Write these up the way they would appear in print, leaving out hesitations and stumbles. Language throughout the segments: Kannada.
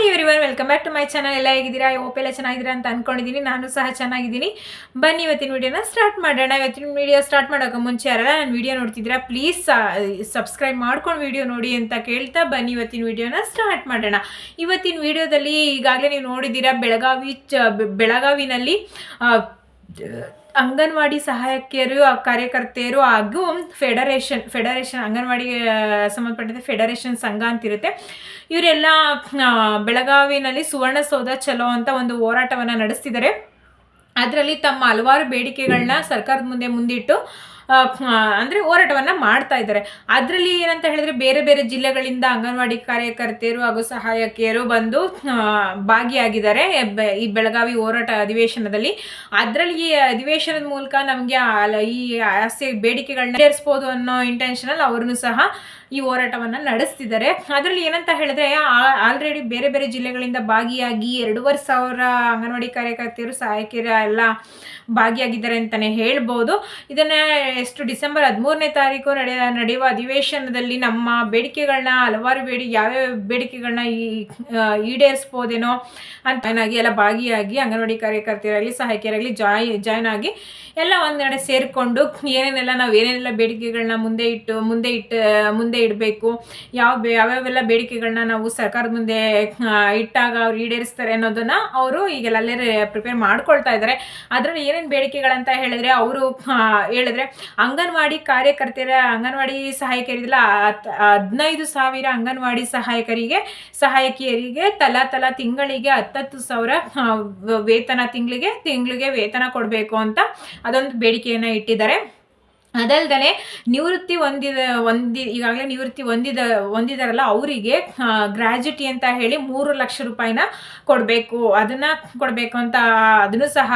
Hi everyone, welcome back to my channel. ಎಲ್ಲ ಹೇಗಿದ್ದೀರಾ? ಹೋಪ್ ಎಲ್ಲ ಚೆನ್ನಾಗಿದ್ದೀರಾ ಅಂತ ಅನ್ಕೊಂಡಿದ್ದೀನಿ. ನಾನು ಸಹ ಚೆನ್ನಾಗಿದ್ದೀನಿ. ಬನ್ನಿ ಇವತ್ತಿನ ವಿಡಿಯೋನ ಸ್ಟಾರ್ಟ್ ಮಾಡೋಣ. ಇವತ್ತಿನ ವಿಡಿಯೋ ಸ್ಟಾರ್ಟ್ ಮಾಡೋಕೆ ಮುಂಚೆ ಯಾರೆಲ್ಲ ನಾನು ವಿಡಿಯೋ ನೋಡ್ತಿದ್ದೀರಾ ಪ್ಲೀಸ್ ಸಬ್ಸ್ಕ್ರೈಬ್ ಮಾಡ್ಕೊಂಡು ವಿಡಿಯೋ ನೋಡಿ ಅಂತ ಕೇಳ್ತಾ ಬನ್ನಿ ಇವತ್ತಿನ ವಿಡಿಯೋನ ಸ್ಟಾರ್ಟ್ ಮಾಡೋಣ. ಇವತ್ತಿನ ವಿಡಿಯೋದಲ್ಲಿ ಈಗಾಗಲೇ ನೀವು ನೋಡಿದ್ದೀರಾ ಬೆಳಗಾವಿನಲ್ಲಿ ಅಂಗನವಾಡಿ ಸಹಾಯಕಿಯರು ಕಾರ್ಯಕರ್ತೆಯರು ಹಾಗೂ ಫೆಡರೇಷನ್ ಅಂಗನವಾಡಿಗೆ ಸಂಬಂಧಪಟ್ಟಂತೆ ಫೆಡರೇಷನ್ ಸಂಘ ಅಂತಿರುತ್ತೆ. ಇವರೆಲ್ಲ ಬೆಳಗಾವಿನಲ್ಲಿ ಸುವರ್ಣಸೌಧ ಚಲೋ ಅಂತ ಒಂದು ಹೋರಾಟವನ್ನು ನಡೆಸ್ತಿದ್ದಾರೆ. ಅದರಲ್ಲಿ ತಮ್ಮ ಹಲವಾರು ಬೇಡಿಕೆಗಳನ್ನ ಸರ್ಕಾರದ ಮುಂದಿಟ್ಟು ಅಂದರೆ ಹೋರಾಟವನ್ನು ಮಾಡ್ತಾ ಇದ್ದಾರೆ. ಅದರಲ್ಲಿ ಏನಂತ ಹೇಳಿದ್ರೆ ಬೇರೆ ಬೇರೆ ಜಿಲ್ಲೆಗಳಿಂದ ಅಂಗನವಾಡಿ ಕಾರ್ಯಕರ್ತೆಯರು ಹಾಗೂ ಸಹಾಯಕಿಯರು ಬಂದು ಭಾಗಿಯಾಗಿದ್ದಾರೆ ಈ ಬೆಳಗಾವಿ ಹೋರಾಟ ಅಧಿವೇಶನದಲ್ಲಿ. ಅದರಲ್ಲಿ ಈ ಅಧಿವೇಶನದ ಮೂಲಕ ನಮಗೆ ಈ ಆಸೆ ಬೇಡಿಕೆಗಳನ್ನ ಈಡೇರಿಸ್ಬೋದು ಅನ್ನೋ ಇಂಟೆನ್ಷನಲ್ಲಿ ಅವ್ರನ್ನು ಸಹ ಈ ಹೋರಾಟವನ್ನು ನಡೆಸ್ತಿದ್ದಾರೆ. ಅದರಲ್ಲಿ ಏನಂತ ಹೇಳಿದ್ರೆ ಆಲ್ರೆಡಿ ಬೇರೆ ಬೇರೆ ಜಿಲ್ಲೆಗಳಿಂದ ಭಾಗಿಯಾಗಿ 2,500 ಅಂಗನವಾಡಿ ಕಾರ್ಯಕರ್ತೆಯರು ಸಹಾಯಕಿಯರು ಎಲ್ಲ ಭಾಗಿಯಾಗಿದ್ದಾರೆ ಅಂತಲೇ ಹೇಳ್ಬೋದು. ಇದನ್ನು ಡಿಸೆಂಬರ್ 13ನೇ ತಾರೀಕು ನಡೆಯುವ ಅಧಿವೇಶನದಲ್ಲಿ ನಮ್ಮ ಬೇಡಿಕೆಗಳನ್ನ ಹಲವಾರು ಯಾವ್ಯಾವ ಬೇಡಿಕೆಗಳನ್ನ ಈಡೇರಿಸ್ಬೋದೇನೋ ಅಂತ ಎಲ್ಲ ಭಾಗಿಯಾಗಿ ಅಂಗನವಾಡಿ ಕಾರ್ಯಕರ್ತೆಯರಾಗಲಿ ಸಹಾಯಕಿಯರಾಗಲಿ ಜಾಯ್ನ್ ಆಗಿ ಎಲ್ಲ ಒಂದೆಡೆ ಸೇರಿಕೊಂಡು ಏನೇನೆಲ್ಲ ಬೇಡಿಕೆಗಳನ್ನ ಮುಂದೆ ಇಡಬೇಕು, ಯಾವ್ಯಾವೆಲ್ಲ ಬೇಡಿಕೆಗಳನ್ನ ನಾವು ಸರ್ಕಾರದ ಮುಂದೆ ಇಟ್ಟಾಗ ಅವ್ರು ಈಡೇರಿಸ್ತಾರೆ ಅನ್ನೋದನ್ನ ಅವರು ಈಗೆಲ್ಲ ಅಲ್ಲೇ ಪ್ರಿಪೇರ್ ಮಾಡ್ಕೊಳ್ತಾ ಇದ್ದಾರೆ. ಅದರಲ್ಲಿ ಏನೇನು ಬೇಡಿಕೆಗಳಂತ ಹೇಳಿದ್ರೆ ಅವರು ಹೇಳಿದ್ರೆ ಅಂಗನವಾಡಿ ಅಂಗನವಾಡಿ ಸಹಾಯಕಿಯರಿಲ್ಲ 15,000 ಅಂಗನವಾಡಿ ಸಹಾಯಕಿಯರಿಗೆ ತಲಾ ತಿಂಗಳಿಗೆ 10,000 ವೇತನ ತಿಂಗಳಿಗೆ ವೇತನ ಕೊಡಬೇಕು ಅಂತ ಅದೊಂದು ಬೇಡಿಕೆಯನ್ನು ಇಟ್ಟಿದ್ದಾರೆ. ಅದಲ್ದೇ ಈಗಾಗಲೇ ನಿವೃತ್ತಿ ಹೊಂದಿದಾರಲ್ಲ ಅವರಿಗೆ ಗ್ರ್ಯಾಜುಟಿ ಅಂತ ಹೇಳಿ 3 ಲಕ್ಷ ರೂಪಾಯಿನ ಕೊಡಬೇಕು ಅಂತ ಅದನ್ನು ಸಹ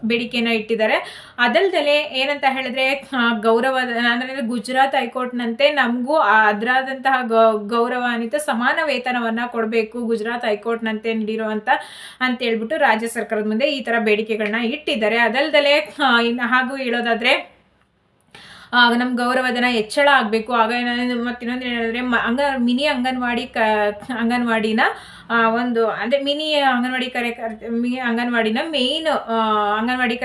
ಬೇಡಿಕೆಯನ್ನು ಇಟ್ಟಿದ್ದಾರೆ. ಅದಲ್ದೇ ಏನಂತ ಹೇಳಿದ್ರೆ ಅಂದರೆ ಗುಜರಾತ್ ಹೈಕೋರ್ಟ್ನಂತೆ ನಮಗೂ ಅದರಾದಂತಹ ಗೌರವಾನ್ವಿತ ಸಮಾನ ವೇತನವನ್ನು ಕೊಡಬೇಕು ಗುಜರಾತ್ ಹೈಕೋರ್ಟ್ನಂತೆ ನೀಡಿರುವಂತ ಅಂತ ಹೇಳ್ಬಿಟ್ಟು ರಾಜ್ಯ ಸರ್ಕಾರದ ಮುಂದೆ ಈ ಥರ ಬೇಡಿಕೆಗಳನ್ನ ಇಟ್ಟಿದ್ದಾರೆ. ಅದಲ್ದೇ ಹಾಗೂ ಹೇಳೋದಾದ್ರೆ ನಮ್ಮ ಗೌರವಧನ ಹೆಚ್ಚಳ ಆಗಬೇಕು. ಆಗ ಮತ್ತಿನ್ನೊಂದು ಹೇಳಿದ್ರೆ ಮಿನಿ ಅಂಗನವಾಡಿನ ಒಂದು ಅಂದರೆ ಮಿನಿ ಅಂಗನವಾಡಿನ ಮೇಯ್ನ್ ಅಂಗನವಾಡಿ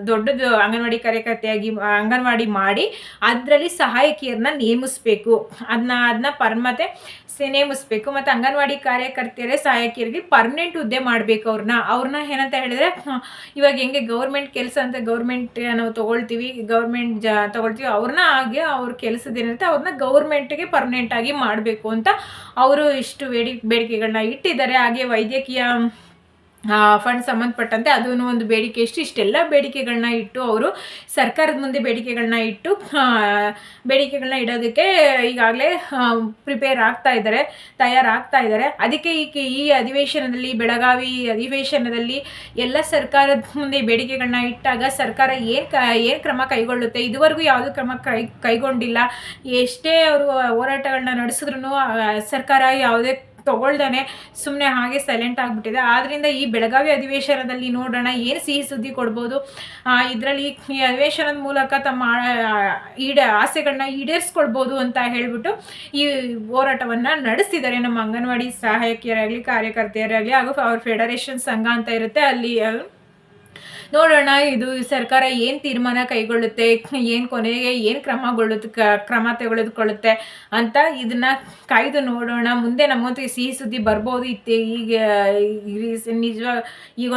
ದೊಡ್ಡದು ಅಂಗನವಾಡಿ ಕಾರ್ಯಕರ್ತೆಯಾಗಿ ಅಂಗನವಾಡಿ ಮಾಡಿ ಅದರಲ್ಲಿ ಸಹಾಯಕಿಯರನ್ನ ನೇಮಿಸ್ಬೇಕು. ಅದನ್ನ ಪರ್ಮತೆ ನೇಮಿಸ್ಬೇಕು. ಮತ್ತು ಅಂಗನವಾಡಿ ಕಾರ್ಯಕರ್ತೆಯರೇ ಸಹಾಯಕಿಯರಿಗೆ ಪರ್ಮನೆಂಟ್ ಹುದ್ದೆ ಮಾಡಬೇಕು. ಅವ್ರನ್ನ ಏನಂತ ಹೇಳಿದ್ರೆ ಇವಾಗ ಹೆಂಗೆ ಗೌರ್ಮೆಂಟ್ ಕೆಲಸ ಅಂತ ಗೌರ್ಮೆಂಟ್ ನಾವು ತಗೊಳ್ತೀವಿ ಅವ್ರನ್ನ ಹಾಗೆ ಅವ್ರ ಕೆಲಸದೇನಿರುತ್ತೆ ಅವ್ರನ್ನ ಗೌರ್ಮೆಂಟ್ಗೆ ಪರ್ಮನೆಂಟ್ ಆಗಿ ಮಾಡಬೇಕು ಅಂತ ಅವರು ಇಷ್ಟು ಬೇಡಿಕೆಗಳನ್ನ ಇಟ್ಟಿದ್ದಾರೆ. ಹಾಗೆ ವೈದ್ಯಕೀಯ ಫಂಡ್ ಸಂಬಂಧಪಟ್ಟಂತೆ ಅದೂ ಒಂದು ಬೇಡಿಕೆ ಇಷ್ಟೆಲ್ಲ ಬೇಡಿಕೆಗಳನ್ನ ಇಟ್ಟು ಅವರು ಸರ್ಕಾರದ ಮುಂದೆ ಬೇಡಿಕೆಗಳನ್ನ ಇಡೋದಕ್ಕೆ ಈಗಾಗಲೇ ತಯಾರಾಗ್ತಾ ಇದ್ದಾರೆ. ಅದಕ್ಕೆ ಈ ಬೆಳಗಾವಿ ಅಧಿವೇಶನದಲ್ಲಿ ಎಲ್ಲ ಸರ್ಕಾರದ ಮುಂದೆ ಬೇಡಿಕೆಗಳನ್ನ ಇಟ್ಟಾಗ ಸರ್ಕಾರ ಏನು ಕ್ರಮ ಕೈಗೊಳ್ಳುತ್ತೆ, ಇದುವರೆಗೂ ಯಾವುದೂ ಕ್ರಮ ಕೈಗೊಂಡಿಲ್ಲ. ಎಷ್ಟೇ ಅವರು ಹೋರಾಟಗಳನ್ನ ನಡೆಸಿದ್ರು ಸರ್ಕಾರ ಯಾವುದೇ ತಗೊಳ್ದಾನೆ ಸುಮ್ಮನೆ ಹಾಗೆ ಸೈಲೆಂಟ್ ಆಗಿಬಿಟ್ಟಿದೆ. ಆದ್ದರಿಂದ ಈ ಬೆಳಗಾವಿ ಅಧಿವೇಶನದಲ್ಲಿ ನೋಡೋಣ ಏನು ಸಿಹಿ ಸುದ್ದಿ ಕೊಡ್ಬೋದು. ಇದರಲ್ಲಿ ಈ ಅಧಿವೇಶನದ ಮೂಲಕ ತಮ್ಮ ಆಸೆಗಳನ್ನ ಈಡೇರಿಸ್ಕೊಳ್ಬೋದು ಅಂತ ಹೇಳ್ಬಿಟ್ಟು ಈ ಹೋರಾಟವನ್ನು ನಡೆಸ್ತಿದ್ದಾರೆ ನಮ್ಮ ಅಂಗನವಾಡಿ ಸಹಾಯಕಿಯರಾಗಲಿ ಕಾರ್ಯಕರ್ತೆಯರಾಗಲಿ ಹಾಗೂ ಅವ್ರ ಫೆಡರೇಷನ್ ಸಂಘ ಅಂತ ಇರುತ್ತೆ ಅಲ್ಲಿ. ನೋಡೋಣ ಇದು ಸರ್ಕಾರ ಏನು ತೀರ್ಮಾನ ಕೈಗೊಳ್ಳುತ್ತೆ, ಕೊನೆಗೆ ಏನು ಕ್ರಮ ತೆಗೆದುಕೊಳ್ಳುತ್ತೆ ಅಂತ ಇದನ್ನ ಕಾಯ್ದು ನೋಡೋಣ. ಮುಂದೆ ನಮ್ಮಂತೂ ಸಿಹಿ ಸುದ್ದಿ ಬರ್ಬೋದು. ಈಗ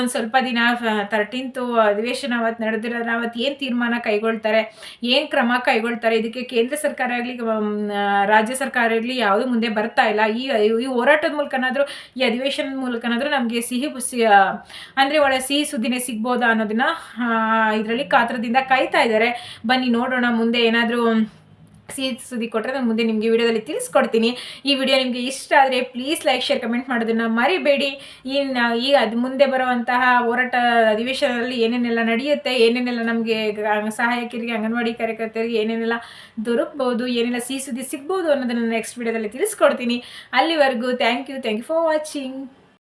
ಒಂದು ಸ್ವಲ್ಪ ದಿನ 13th ಅಧಿವೇಶನ ಅವತ್ತು ನಡೆದಿರೋದ್ರೆ ಅವತ್ತು ಏನು ತೀರ್ಮಾನ ಕೈಗೊಳ್ತಾರೆ, ಏನು ಕ್ರಮ ಕೈಗೊಳ್ತಾರೆ, ಇದಕ್ಕೆ ಕೇಂದ್ರ ಸರ್ಕಾರ ಆಗಲಿ ರಾಜ್ಯ ಸರ್ಕಾರ ಆಗಲಿ ಯಾವುದೂ ಮುಂದೆ ಬರ್ತಾ ಇಲ್ಲ. ಈ ಹೋರಾಟದ ಮೂಲಕನಾದರೂ ಈ ಅಧಿವೇಶನದ ಮೂಲಕನಾದರೂ ನಮಗೆ ಅಂದರೆ ಒಳ್ಳೆ ಸಿಹಿ ಸುದ್ದಿನೇ ಸಿಗ್ಬೋದಾ ಅನ್ನೋದನ್ನ ಇದರಲ್ಲಿ ಕಾತ್ರದಿಂದ ಕಾಯ್ತಾ ಇದ್ದಾರೆ. ಬನ್ನಿ ನೋಡೋಣ ಮುಂದೆ ಏನಾದರೂ ಸಿಹಿ ಸುದ್ದಿ ಕೊಟ್ಟರೆ ನಾನು ಮುಂದೆ ನಿಮಗೆ ವಿಡಿಯೋದಲ್ಲಿ ತಿಳಿಸ್ಕೊಡ್ತೀನಿ. ಈ ವಿಡಿಯೋ ನಿಮಗೆ ಇಷ್ಟ ಆದರೆ ಪ್ಲೀಸ್ ಲೈಕ್ ಶೇರ್ ಕಮೆಂಟ್ ಮಾಡೋದನ್ನು ಮರಿಬೇಡಿ. ಅದು ಮುಂದೆ ಬರುವಂತಹ ಹೋರಾಟ ಅಧಿವೇಶನದಲ್ಲಿ ಏನೇನೆಲ್ಲ ನಡೆಯುತ್ತೆ, ಏನೇನೆಲ್ಲ ನಮಗೆ ಸಹಾಯಕಿಯರಿಗೆ ಅಂಗನವಾಡಿ ಕಾರ್ಯಕರ್ತರಿಗೆ ಏನೇನೆಲ್ಲ ದೊರಕಬಹುದು, ಏನೆಲ್ಲ ಸಿಹಿ ಸುದ್ದಿ ಸಿಗ್ಬೋದು ಅನ್ನೋದನ್ನು ನೆಕ್ಸ್ಟ್ ವಿಡಿಯೋದಲ್ಲಿ ತಿಳಿಸ್ಕೊಡ್ತೀನಿ. ಅಲ್ಲಿವರೆಗೂ ಥ್ಯಾಂಕ್ ಯು ಫಾರ್ ವಾಚಿಂಗ್.